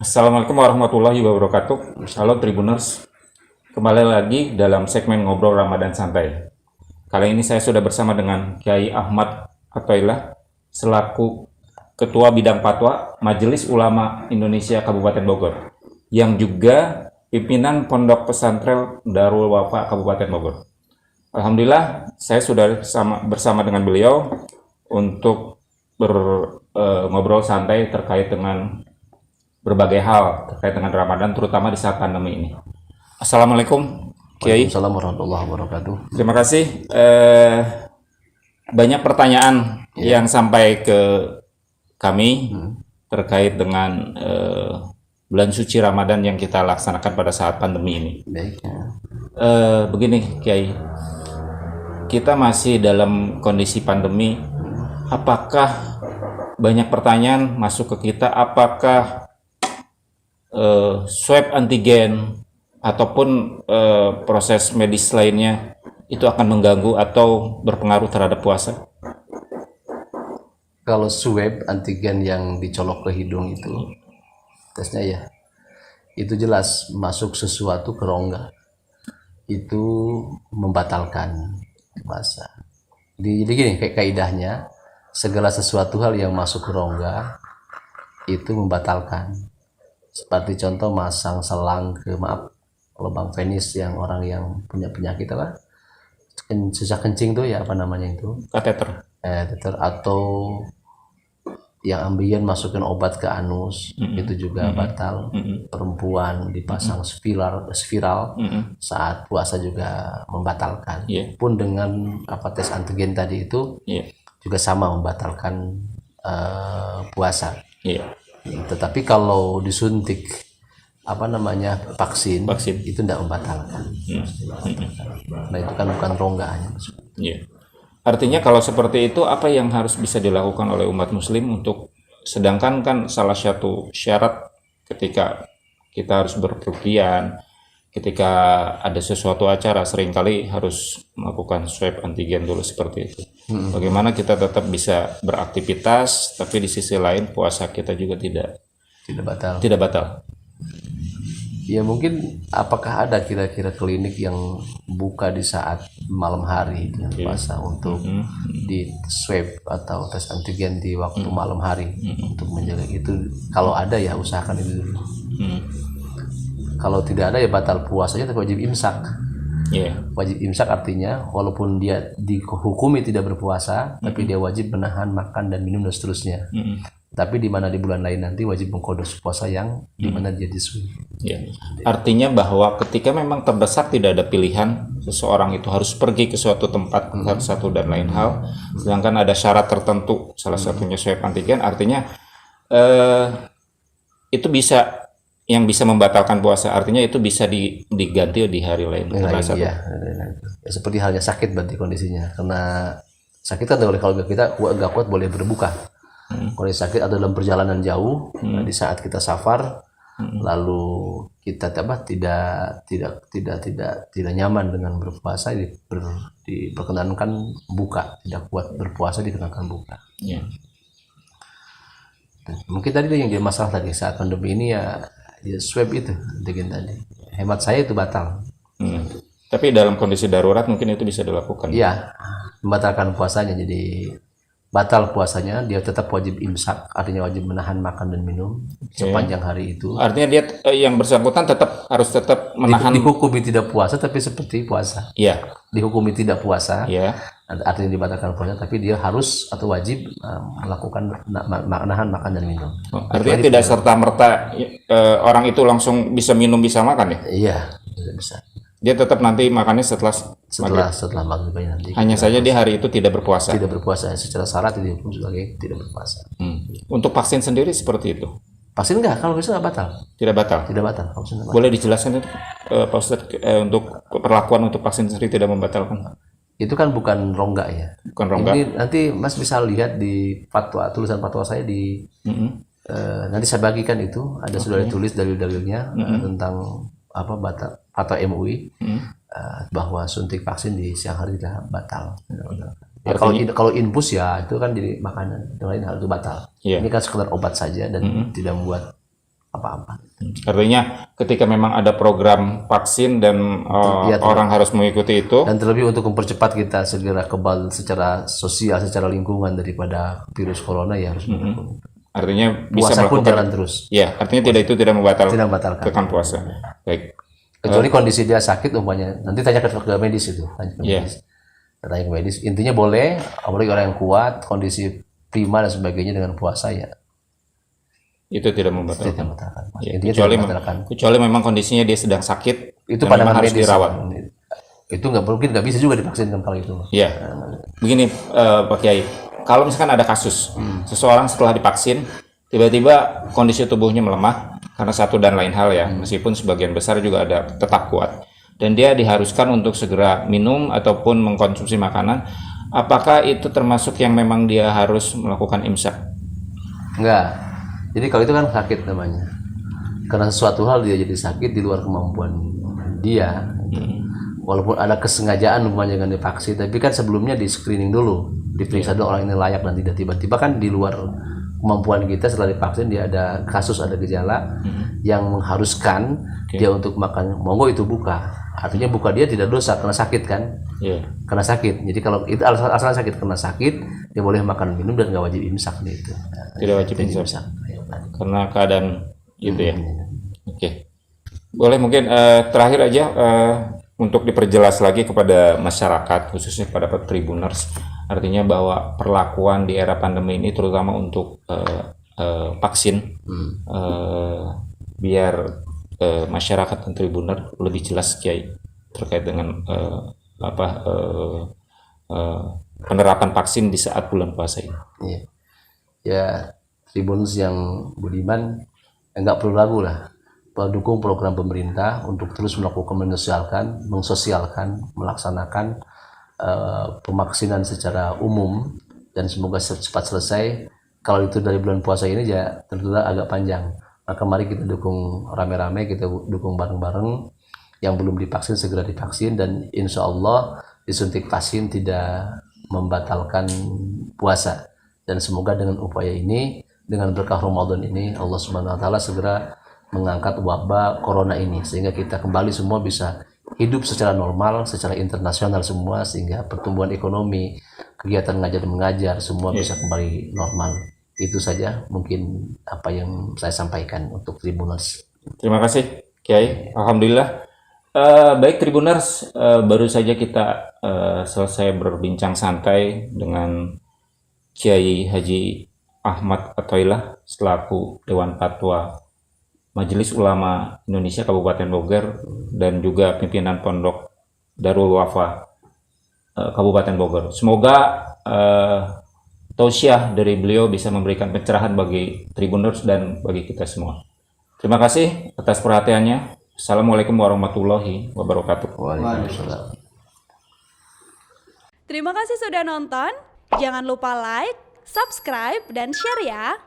Assalamualaikum warahmatullahi wabarakatuh. Halo Tribuners, kembali lagi dalam segmen Ngobrol Ramadan Santai. Kali ini saya sudah bersama dengan Kiai Ahmad Athoillah selaku Ketua Bidang Fatwa Majelis Ulama Indonesia Kabupaten Bogor, yang juga pimpinan Pondok Pesantren Darul Wafa Kabupaten Bogor. Alhamdulillah, saya sudah bersama dengan beliau untuk ngobrol santai terkait dengan berbagai hal terkait dengan Ramadan, terutama di saat pandemi ini. Assalamualaikum, Kiai. Waalaikumsalam warahmatullahi wabarakatuh. Terima kasih. Banyak pertanyaan yang sampai ke kami terkait dengan bulan suci Ramadan yang kita laksanakan pada saat pandemi ini. Baik. Begini, Kiai, kita masih dalam kondisi pandemi. Apakah banyak pertanyaan masuk ke kita? Apakah swab antigen ataupun proses medis lainnya itu akan mengganggu atau berpengaruh terhadap puasa? Kalau swab antigen yang dicolok ke hidung itu tesnya ya, itu jelas masuk sesuatu ke rongga, itu membatalkan puasa. Jadi gini, kayak kaidahnya, segala sesuatu hal yang masuk ke rongga itu membatalkan. Seperti contoh masang selang ke lubang penis yang orang yang punya penyakit apa? Susah kencing tuh ya, apa namanya itu? Kateter. Kateter, atau yang ambien masukin obat ke anus, itu juga batal. Perempuan dipasang spiral saat puasa juga membatalkan. Pun dengan tes antigen tadi itu juga sama membatalkan puasa. Tetapi kalau disuntik vaksin itu tidak membatalkan. Nah, itu kan bukan rongganya. Artinya kalau seperti itu, apa yang harus bisa dilakukan oleh umat muslim untuk, sedangkan kan salah satu syarat ketika kita harus berpergian, ketika ada sesuatu acara, seringkali harus melakukan swab antigen dulu seperti itu. Bagaimana kita tetap bisa beraktivitas, tapi di sisi lain puasa kita juga tidak batal. Ya mungkin apakah ada kira-kira klinik yang buka di saat malam hari dengan puasa untuk di swab atau tes antigen di waktu malam hari untuk menjaga itu? Kalau ada ya usahakan itu dulu. Kalau tidak ada ya batal puasanya, tapi wajib imsak. Wajib imsak artinya walaupun dia dihukumi tidak berpuasa, tapi dia wajib menahan makan dan minum dan seterusnya. Tapi di mana di bulan lain nanti wajib mengkodok puasa yang di mana dia disuruh. Artinya bahwa ketika memang terdesak, tidak ada pilihan, seseorang itu harus pergi ke suatu tempat, satu dan lain hal, sedangkan ada syarat tertentu, salah satunya swab antigen, artinya itu bisa, yang bisa membatalkan puasa, artinya itu bisa diganti di hari lain. Seperti halnya sakit berarti kondisinya, karena sakit kan kalau kita nggak kuat boleh berbuka. Kalau sakit atau dalam perjalanan jauh, di saat kita safar, lalu kita tidak nyaman dengan berpuasa, diperkenankan buka. Tidak kuat berpuasa, diperkenankan buka. Mungkin tadi yang jadi masalah tadi saat pandemi ini ya swab itu antigen tadi. Hemat saya itu batal. Tapi dalam kondisi darurat mungkin itu bisa dilakukan. Iya, membatalkan puasanya, jadi batal puasanya, dia tetap wajib imsak, artinya wajib menahan makan dan minum sepanjang hari itu. Artinya dia yang bersangkutan harus tetap menahan. Dihukumi tidak puasa tapi seperti puasa. Dihukumi tidak puasa. Artinya dibatalkan puasa, tapi dia harus atau wajib melakukan menahan makan dan minum. Artinya tidak serta-merta orang itu langsung bisa minum bisa makan ya? Iya, bisa. Dia tetap nanti makannya setelah maghrib nanti. Hanya saja di hari itu tidak berpuasa. Tidak berpuasa, secara syarat dihukum sebagai tidak berpuasa. Untuk vaksin sendiri seperti itu? Vaksin enggak, kalau vaksin enggak batal. Tidak batal. Tidak batal. Boleh dijelaskan itu, Pak Ustadz, untuk perlakuan untuk vaksin sendiri tidak membatalkan? Itu kan bukan rongga ya. Bukan rongga. Ini nanti Mas bisa lihat di tulisan fatwa saya di nanti saya bagikan itu, ada sudah ditulis dalil-dalilnya tentang fatwa MUI bahwa suntik vaksin di siang hari tidak batal. Ya, kalau infus ya itu kan jadi makanan, yang lain hal itu batal. Ini kan sekedar obat saja dan tidak membuat apa-apa. Artinya ketika memang ada program vaksin dan Iya, orang harus mengikuti itu, Dan terlebih untuk mempercepat kita segera kebal secara sosial, secara lingkungan daripada virus corona ya harus mendukung. artinya bisa Puasa pun melakukan. jalan terus, Ya, artinya tidak membatalkan tidak membatalkan. puasa. Baik. Kecuali kondisi dia sakit umpamanya, nanti tanya ke medis itu, tanya ke Iya. medis. Tanya ke medis. Intinya boleh, apalagi orang yang kuat, kondisi prima dan sebagainya dengan puasa ya Itu tidak tidak membatalkan. membatalkan. Ya, Intinya kecuali, tidak membatalkan. kecuali memang kondisinya dia sedang sakit, Itu dan pandangan memang harus medis. dirawat. Itu nggak bisa juga divaksinkan kalau itu. Ya, begini Pak Kiai, kalau misalkan ada kasus seseorang setelah divaksin tiba-tiba kondisi tubuhnya melemah karena satu dan lain hal ya, meskipun sebagian besar juga ada tetap kuat, dan dia diharuskan untuk segera minum ataupun mengkonsumsi makanan, apakah itu termasuk yang memang dia harus melakukan imsak? Enggak. Jadi kalau itu kan sakit namanya. Karena sesuatu hal dia jadi sakit di luar kemampuan dia. Walaupun ada kesengajaan umpamanya dengan divaksin, tapi kan sebelumnya di screening dulu, diperiksa dulu orang ini layak dan tidak. Tiba-tiba kan di luar kemampuan kita setelah divaksin dia ada kasus, ada gejala yang mengharuskan dia untuk makan, monggo itu buka. Artinya buka dia tidak dosa karena sakit kan. Iya. Karena sakit. Jadi kalau itu alasan sakit karena sakit, dia boleh makan minum dan nggak wajib imsak itu. Tidak wajib imsak. Imsak. Karena keadaan gitu ya. Oke. Boleh mungkin terakhir aja untuk diperjelas lagi kepada masyarakat, khususnya pada Tribuners, artinya bahwa perlakuan di era pandemi ini terutama untuk vaksin, biar masyarakat dan Tribuner lebih jelas Kiai terkait dengan penerapan vaksin di saat bulan puasa ini. Iya. Ya, Tribuners yang budiman nggak perlu ragu lah mendukung program pemerintah untuk terus melakukan mensosialkan, melaksanakan pemaksinan secara umum dan semoga cepat selesai. Kalau itu dari bulan puasa ini ya tentunya agak panjang. Maka mari kita dukung rame-rame, kita dukung bareng-bareng. Yang belum divaksin segera divaksin dan insya Allah disuntik vaksin tidak membatalkan puasa. Dan semoga dengan upaya ini, dengan berkah Ramadan ini, Allah Subhanahu Wa Taala segera mengangkat wabah corona ini sehingga kita kembali semua bisa hidup secara normal, secara internasional semua, sehingga pertumbuhan ekonomi, kegiatan ngajar dan mengajar semua bisa kembali normal. Itu saja mungkin apa yang saya sampaikan untuk Tribuners. Terima kasih Kiai. Alhamdulillah. Baik Tribuners, baru saja kita selesai berbincang santai dengan Kiai Haji Ahmad Athoillah selaku Dewan Fatwa Majelis Ulama Indonesia Kabupaten Bogor dan juga pimpinan Pondok Darul Wafa Kabupaten Bogor. Semoga tausiah dari beliau bisa memberikan pencerahan bagi Tribuners dan bagi kita semua. Terima kasih atas perhatiannya. Assalamualaikum warahmatullahi wabarakatuh. Waalaikumsalam. Terima kasih sudah nonton. Jangan lupa like, subscribe, dan share ya.